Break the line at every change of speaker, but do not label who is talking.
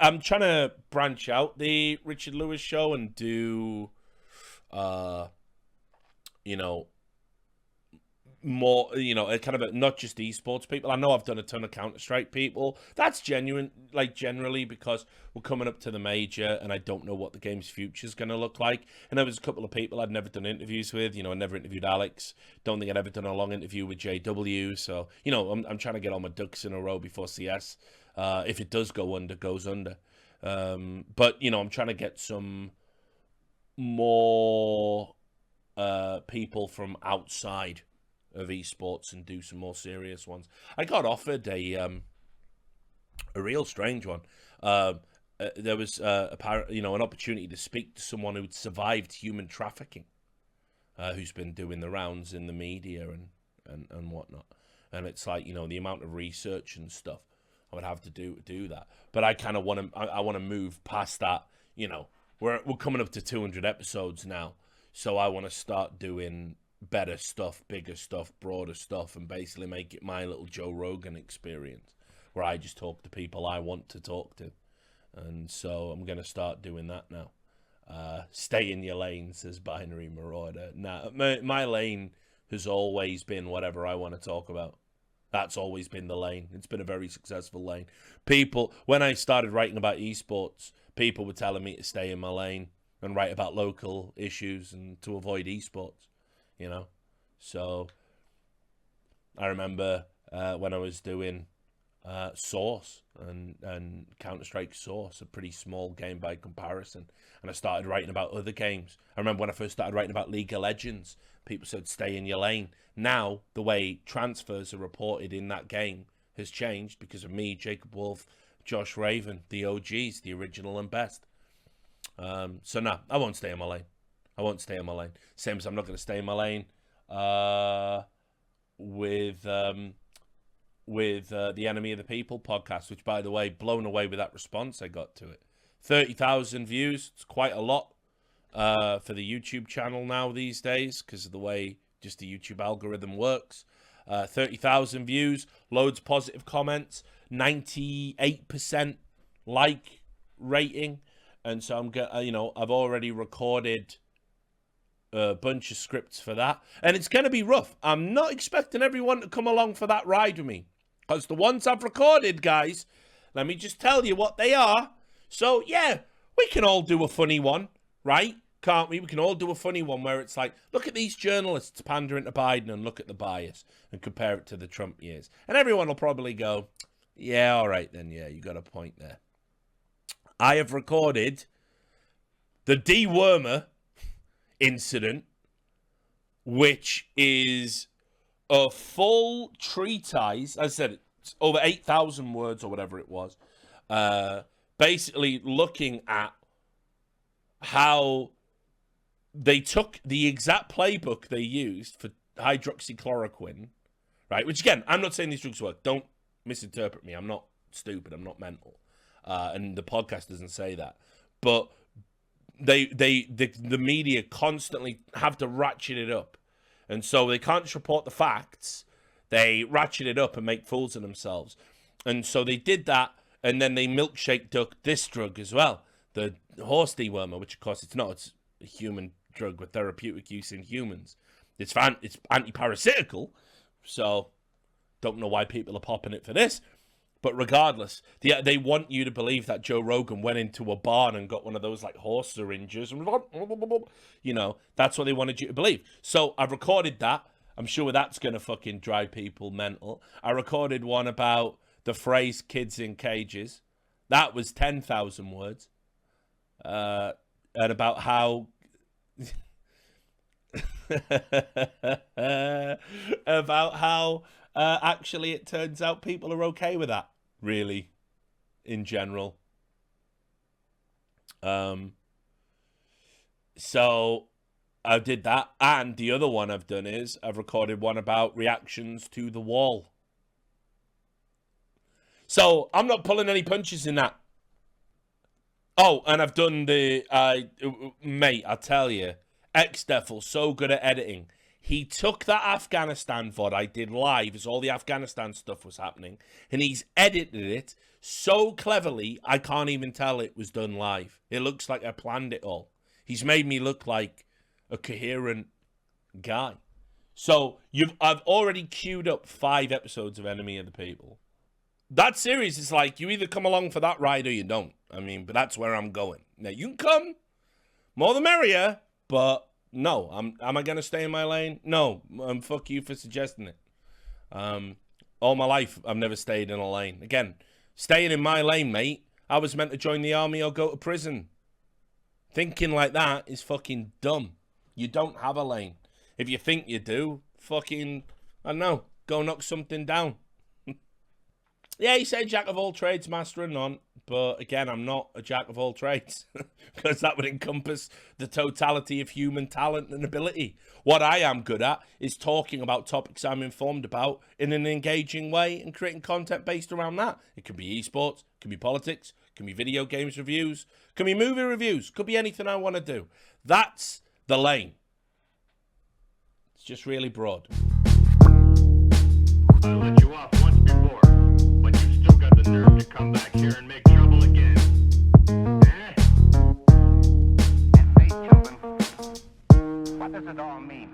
I'm trying to branch out the Richard Lewis show and do, you know, more, kind of not just esports people. I know I've done a ton of Counter-Strike people. That's genuine, like generally because we're coming up to the major and I don't know what the game's future is going to look like. And there was a couple of people I'd never done interviews with. I never interviewed Alex. Don't think I'd ever done a long interview with JW. So, I'm trying to get all my ducks in a row before CS. If it does go under, goes under. But, I'm trying to get some more people from outside of esports and do some more serious ones. I got offered a real strange one. There was an opportunity to speak to someone who'd survived human trafficking, who's been doing the rounds in the media and whatnot. And it's like, the amount of research and stuff I would have to do that. But I kind of want to I want to move past that. We're coming up to 200 episodes now, so I want to start doing better stuff, bigger stuff, broader stuff, and basically make it my little Joe Rogan experience where I just talk to people I want to talk to. And so I'm going to start doing that now. Stay in your lane, says Binary Marauder. Nah, my lane has always been whatever I want to talk about. That's always been the lane. It's been a very successful lane. People, when I started writing about esports, people were telling me to stay in my lane and write about local issues and to avoid esports. So I remember when I was doing Source and Counter-Strike Source, a pretty small game by comparison, and I started writing about other games. I remember when I first started writing about League of Legends, people said stay in your lane. Now the way transfers are reported in that game has changed because of me, Jacob Wolf, Josh Raven, the OGs, the original and best. So no, I won't stay in my lane. I won't stay in my lane. Same as I'm not going to stay in my lane with the Enemy of the People podcast, which, by the way, blown away with that response I got to it. 30,000 views. It's quite a lot for the YouTube channel now these days because of the way just the YouTube algorithm works. 30,000 views, loads of positive comments, 98% like rating. And so I've already recorded a bunch of scripts for that, and it's going to be rough. I'm not expecting everyone to come along for that ride with me, because the ones I've recorded, guys, let me just tell you what they are. So yeah, we can all do a funny one, right? Can't we? We can all do a funny one where it's like, look at these journalists pandering to Biden and look at the bias and compare it to the Trump years, and everyone will probably go, yeah, all right then, yeah, you got a point there. I have recorded the dewormer incident, which is a full treatise. As I said, it's over 8,000 words or whatever it was. Basically looking at how they took the exact playbook they used for hydroxychloroquine, right? Which, again, I'm not saying these drugs work. Don't misinterpret me. I'm not stupid. I'm not mental. And the podcast doesn't say that. But the media constantly have to ratchet it up, and so they can't just report the facts. They ratchet it up and make fools of themselves, and so they did that, and then they milkshake ducked this drug as well, the horse dewormer, which of course it's not. It's a human drug with therapeutic use in humans. It's anti-parasitical, so don't know why people are popping it for this. But regardless, they want you to believe that Joe Rogan went into a barn and got one of those like horse syringes. That's what they wanted you to believe. So I've recorded that. I'm sure that's going to fucking drive people mental. I recorded one about the phrase kids in cages. That was 10,000 words. And about how... about how... actually, it turns out people are okay with that, really, in general. So I did that, and the other one I've done is I've recorded one about reactions to The Wall. So I'm not pulling any punches in that. Oh, and I've done the... mate, I tell you, X-Defil, so good at editing. He took that Afghanistan VOD I did live as all the Afghanistan stuff was happening, and he's edited it so cleverly, I can't even tell it was done live. It looks like I planned it all. He's made me look like a coherent guy. So I've already queued up 5 episodes of Enemy of the People. That series is like, you either come along for that ride or you don't. I mean, but that's where I'm going. Now, you can come, more the merrier, but no. Am I going to stay in my lane? No. Fuck you for suggesting it. All my life, I've never stayed in a lane. Again, staying in my lane, mate, I was meant to join the army or go to prison. Thinking like that is fucking dumb. You don't have a lane. If you think you do, fucking, I don't know, go knock something down. Yeah, he said jack of all trades, master of none. But again, I'm not a jack of all trades. Because that would encompass the totality of human talent and ability. What I am good at is talking about topics I'm informed about in an engaging way and creating content based around that. It could be esports, it could be politics, it could be video games reviews, it could be movie reviews, it could be anything I want to do. That's the lane. It's just really broad.
I let you off once before, but you've still got the nerve to come back here and make trouble again. Eh?
Yes, children. What does it all mean?